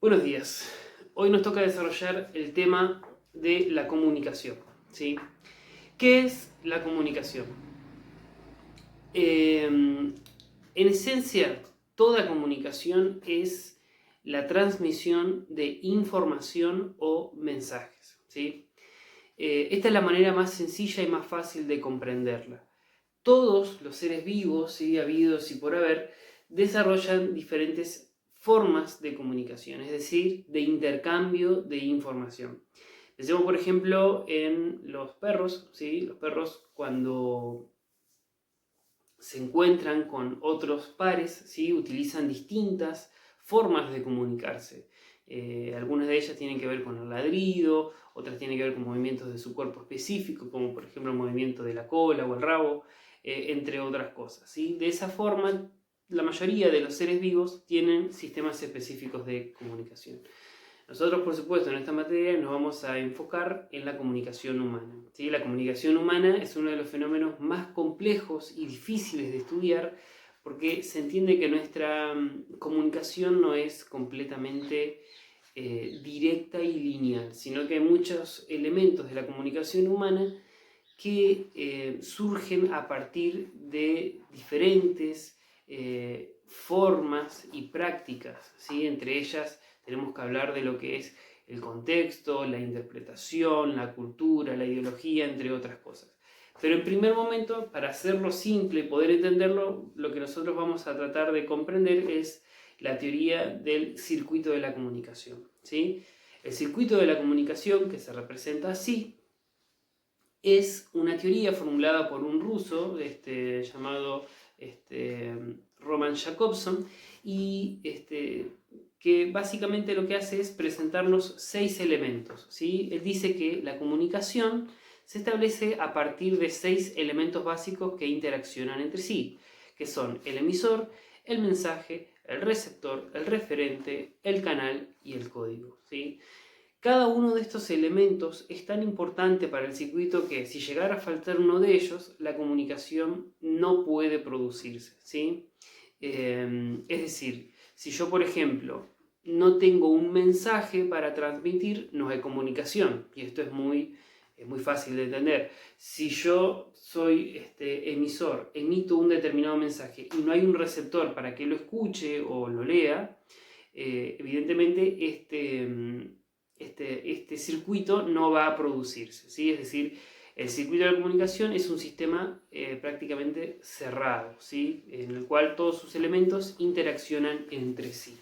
Buenos días. Hoy nos toca desarrollar el tema de la comunicación, ¿sí? ¿Qué es la comunicación? En esencia, toda comunicación es la transmisión de información o mensajes, ¿sí? Esta es la manera más sencilla y más fácil de comprenderla. Todos los seres vivos, ¿sí?, habidos y por haber, desarrollan diferentes formas de comunicación, es decir, de intercambio de información. Pensemos, por ejemplo, en los perros, ¿sí? Los perros, cuando se encuentran con otros pares, ¿sí?, utilizan distintas formas de comunicarse. Algunas de ellas tienen que ver con el ladrido, otras tienen que ver con movimientos de su cuerpo específico, como por ejemplo el movimiento de la cola o el rabo, entre otras cosas, ¿sí? De esa forma, la mayoría de los seres vivos tienen sistemas específicos de comunicación. Nosotros, por supuesto, en esta materia nos vamos a enfocar en la comunicación humana, ¿sí? La comunicación humana es uno de los fenómenos más complejos y difíciles de estudiar porque se entiende que nuestra comunicación no es completamente directa y lineal, sino que hay muchos elementos de la comunicación humana que surgen a partir de diferentes formas y prácticas, ¿sí? Entre ellas tenemos que hablar de lo que es el contexto, la interpretación, la cultura, la ideología, entre otras cosas. Pero en primer momento, para hacerlo simple y poder entenderlo, lo que nosotros vamos a tratar de comprender es la teoría del circuito de la comunicación, ¿sí? El circuito de la comunicación, que se representa así, es una teoría formulada por un ruso llamado Roman Jakobson, y que básicamente lo que hace es presentarnos 6 elementos, ¿sí? Él dice que la comunicación se establece a partir de 6 elementos básicos que interaccionan entre sí, que son el emisor, el mensaje, el receptor, el referente, el canal y el código, ¿sí? Cada uno de estos elementos es tan importante para el circuito que si llegara a faltar uno de ellos, la comunicación no puede producirse, ¿sí? Es decir, si yo, por ejemplo, no tengo un mensaje para transmitir, no hay comunicación. Y esto es muy fácil de entender. Si yo soy emisor, emito un determinado mensaje y no hay un receptor para que lo escuche o lo lea, evidentemente este circuito no va a producirse, ¿sí? Es decir, el circuito de la comunicación es un sistema prácticamente cerrado, ¿sí?, en el cual todos sus elementos interaccionan entre sí.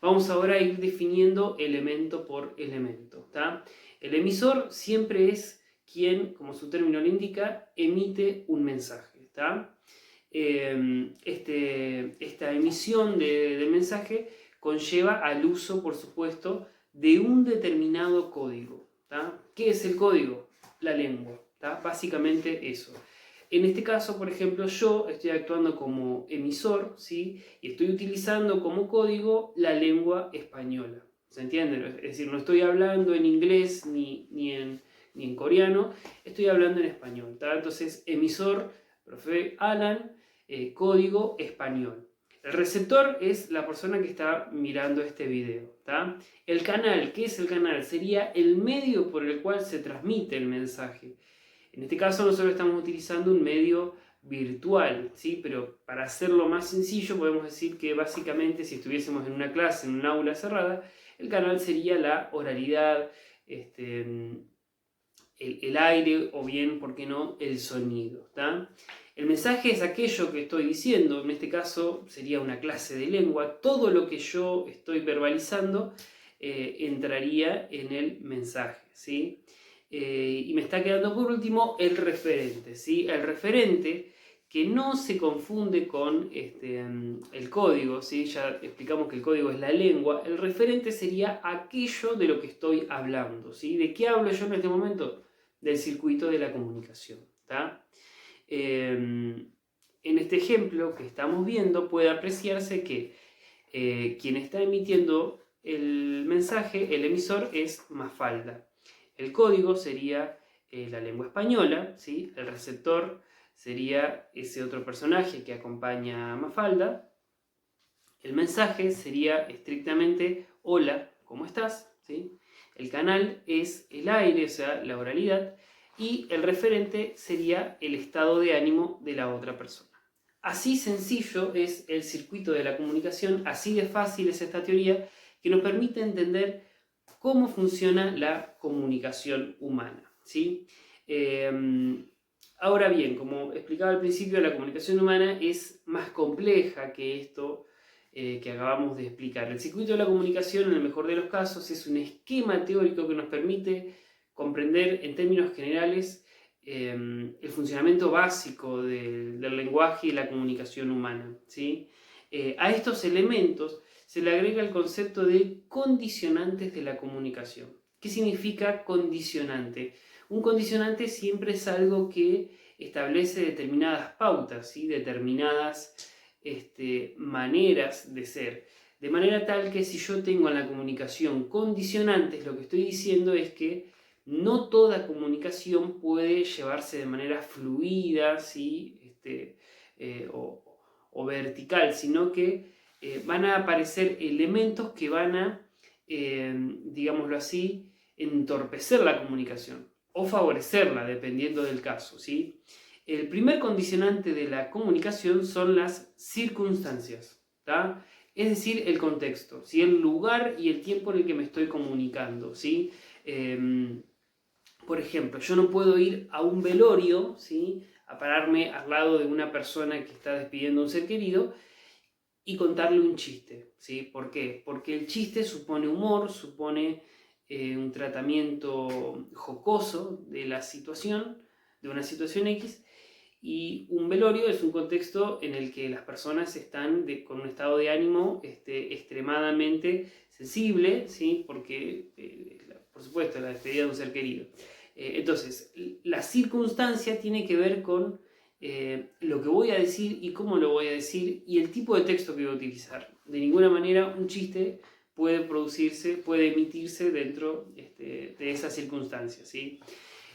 Vamos ahora a ir definiendo elemento por elemento, ¿tá? El emisor siempre es quien, como su término lo indica, emite un mensaje, ¿tá? Esta emisión del mensaje conlleva al uso, por supuesto, de un determinado código, ¿tá? ¿Qué es el código? La lengua, ¿tá? Básicamente eso. En este caso, por ejemplo, yo estoy actuando como emisor, ¿sí?, y estoy utilizando como código la lengua española. ¿Se entiende? Es decir, no estoy hablando en inglés ni en coreano, estoy hablando en español, ¿tá? Entonces, emisor, profe Alan, código español. El receptor es la persona que está mirando este video, ¿tá? El canal, ¿qué es el canal? Sería el medio por el cual se transmite el mensaje. En este caso nosotros estamos utilizando un medio virtual, ¿sí? Pero para hacerlo más sencillo podemos decir que básicamente, si estuviésemos en una clase, en un aula cerrada, el canal sería la oralidad, el aire o bien, ¿por qué no?, el sonido, ¿tá? El mensaje es aquello que estoy diciendo, en este caso sería una clase de lengua, todo lo que yo estoy verbalizando entraría en el mensaje, ¿sí? Y me está quedando por último el referente, ¿sí? El referente, que no se confunde con el código, ¿sí? Ya explicamos que el código es la lengua. El referente sería aquello de lo que estoy hablando, ¿sí? ¿De qué hablo yo en este momento? Del circuito de la comunicación, ¿tá? En este ejemplo que estamos viendo puede apreciarse que quien está emitiendo el mensaje, el emisor, es Mafalda. El código sería la lengua española, ¿sí? El receptor sería ese otro personaje que acompaña a Mafalda. El mensaje sería estrictamente hola, ¿cómo estás? ¿Sí? El canal es el aire, o sea, la oralidad, y el referente sería el estado de ánimo de la otra persona. Así sencillo es el circuito de la comunicación, así de fácil es esta teoría que nos permite entender cómo funciona la comunicación humana, ¿sí? Ahora bien, como explicaba al principio, la comunicación humana es más compleja que esto que acabamos de explicar. El circuito de la comunicación, en el mejor de los casos, es un esquema teórico que nos permite comprender en términos generales el funcionamiento básico del lenguaje y la comunicación humana, ¿sí? A estos elementos se le agrega el concepto de condicionantes de la comunicación. ¿Qué significa condicionante? Un condicionante siempre es algo que establece determinadas pautas, ¿sí? Determinadas maneras de ser. De manera tal que si yo tengo en la comunicación condicionantes, lo que estoy diciendo es que no toda comunicación puede llevarse de manera fluida, ¿sí? O vertical, sino que van a aparecer elementos que van a, digámoslo así, entorpecer la comunicación o favorecerla, dependiendo del caso, ¿sí? El primer condicionante de la comunicación son las circunstancias, ¿tá? Es decir, el contexto, ¿sí? El lugar y el tiempo en el que me estoy comunicando, ¿sí? Por ejemplo, yo no puedo ir a un velorio, ¿sí? A pararme al lado de una persona que está despidiendo a un ser querido y contarle un chiste, ¿sí? ¿Por qué? Porque el chiste supone humor, supone un tratamiento jocoso de la situación, de una situación X, y un velorio es un contexto en el que las personas están con un estado de ánimo extremadamente sensible, ¿sí? Porque, por supuesto, la despedida de un ser querido. Entonces, la circunstancia tiene que ver con lo que voy a decir y cómo lo voy a decir y el tipo de texto que voy a utilizar. De ninguna manera un chiste puede producirse, puede emitirse dentro de esas circunstancias, ¿sí?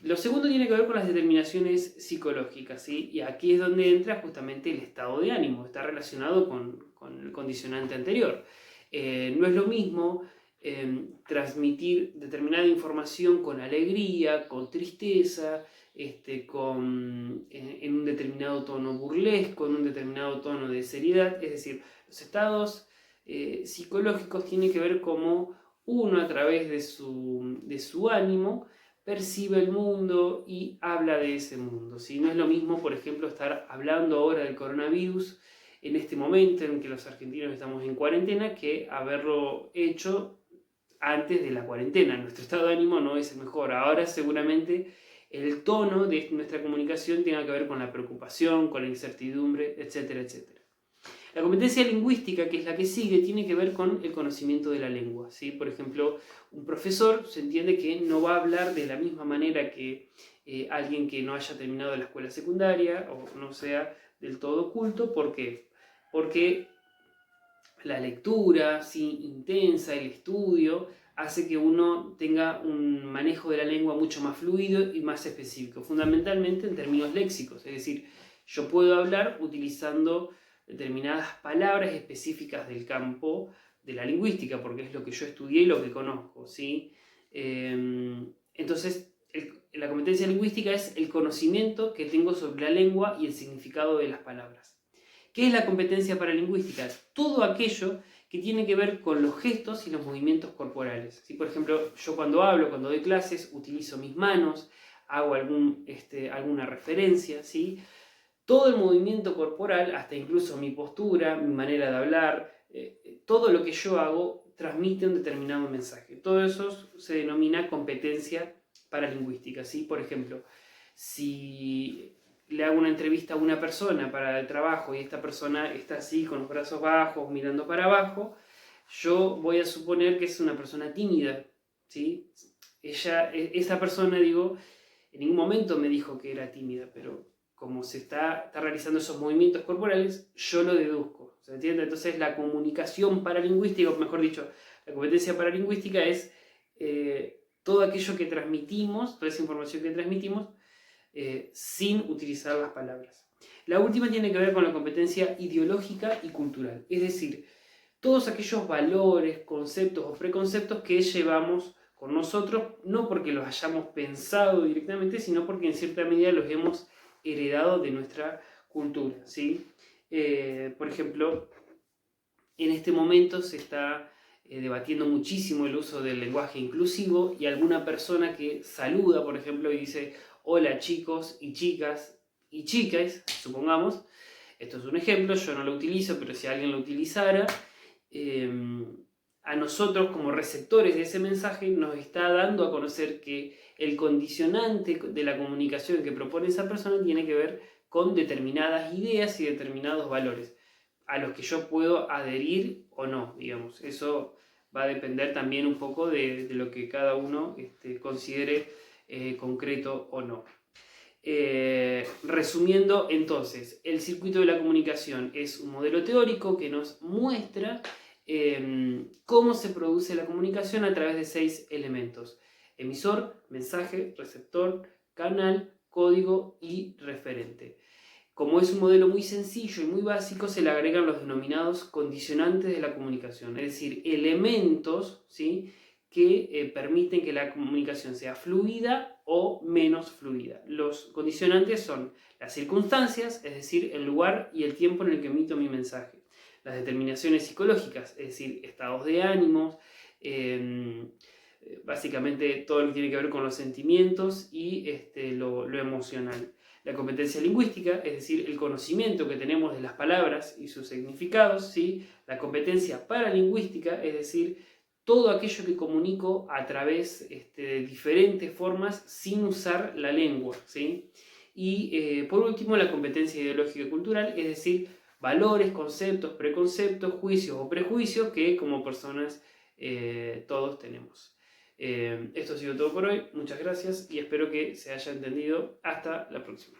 Lo segundo tiene que ver con las determinaciones psicológicas, ¿sí? Y aquí es donde entra justamente el estado de ánimo, está relacionado con el condicionante anterior. No es lo mismo transmitir determinada información con alegría, con tristeza, en un determinado tono burlesco, en un determinado tono de seriedad. Es decir, los estados psicológicos tienen que ver cómo uno a través de su ánimo percibe el mundo y habla de ese mundo, ¿sí? No es lo mismo, por ejemplo, estar hablando ahora del coronavirus en este momento en que los argentinos estamos en cuarentena que haberlo hecho antes de la cuarentena. Nuestro estado de ánimo no es el mejor. Ahora seguramente el tono de nuestra comunicación tenga que ver con la preocupación, con la incertidumbre, etcétera, etcétera. La competencia lingüística, que es la que sigue, tiene que ver con el conocimiento de la lengua, ¿sí? Por ejemplo, un profesor se entiende que no va a hablar de la misma manera que alguien que no haya terminado la escuela secundaria o no sea del todo culto. ¿Por qué? Porque la lectura, ¿sí? Intensa, el estudio, hace que uno tenga un manejo de la lengua mucho más fluido y más específico, fundamentalmente en términos léxicos. Es decir, yo puedo hablar utilizando determinadas palabras específicas del campo de la lingüística, porque es lo que yo estudié y lo que conozco, ¿sí? Entonces, la competencia lingüística es el conocimiento que tengo sobre la lengua y el significado de las palabras. ¿Qué es la competencia paralingüística? Todo aquello que tiene que ver con los gestos y los movimientos corporales. ¿Sí? Por ejemplo, yo cuando hablo, cuando doy clases, utilizo mis manos, hago alguna referencia, ¿sí? Todo el movimiento corporal, hasta incluso mi postura, mi manera de hablar, todo lo que yo hago transmite un determinado mensaje. Todo eso se denomina competencia paralingüística, ¿sí? Por ejemplo, si le hago una entrevista a una persona para el trabajo y esta persona está así con los brazos bajos, mirando para abajo, yo voy a suponer que es una persona tímida, ¿sí? Esa persona, digo, en ningún momento me dijo que era tímida, pero como se está realizando esos movimientos corporales, yo lo deduzco, ¿se entiende? Entonces la comunicación paralingüística, o mejor dicho, la competencia paralingüística es todo aquello que transmitimos, toda esa información que transmitimos, sin utilizar las palabras. La última tiene que ver con la competencia ideológica y cultural. Es decir, todos aquellos valores, conceptos o preconceptos que llevamos con nosotros, no porque los hayamos pensado directamente, sino porque en cierta medida los hemos heredado de nuestra cultura, ¿sí? Por ejemplo, en este momento se está debatiendo muchísimo el uso del lenguaje inclusivo, y alguna persona que saluda, por ejemplo, y dice hola chicos y chicas y chicas, supongamos, esto es un ejemplo, yo no lo utilizo, pero si alguien lo utilizara, a nosotros como receptores de ese mensaje nos está dando a conocer que el condicionante de la comunicación que propone esa persona tiene que ver con determinadas ideas y determinados valores a los que yo puedo adherir o no, digamos. Eso va a depender también un poco de lo que cada uno considere concreto o no. Resumiendo, entonces, el circuito de la comunicación es un modelo teórico que nos muestra cómo se produce la comunicación a través de 6 elementos: emisor, mensaje, receptor, canal, código y referente. Como es un modelo muy sencillo y muy básico, se le agregan los denominados condicionantes de la comunicación, es decir, elementos, ¿sí?, que permiten que la comunicación sea fluida o menos fluida. Los condicionantes son las circunstancias, es decir, el lugar y el tiempo en el que emito mi mensaje; las determinaciones psicológicas, es decir, estados de ánimos, básicamente todo lo que tiene que ver con los sentimientos y lo emocional; la competencia lingüística, es decir, el conocimiento que tenemos de las palabras y sus significados, ¿sí?; la competencia paralingüística, es decir, todo aquello que comunico a través de diferentes formas sin usar la lengua, ¿sí? Y por último, la competencia ideológica y cultural, es decir, valores, conceptos, preconceptos, juicios o prejuicios que como personas todos tenemos. Esto ha sido todo por hoy, muchas gracias y espero que se haya entendido. Hasta la próxima.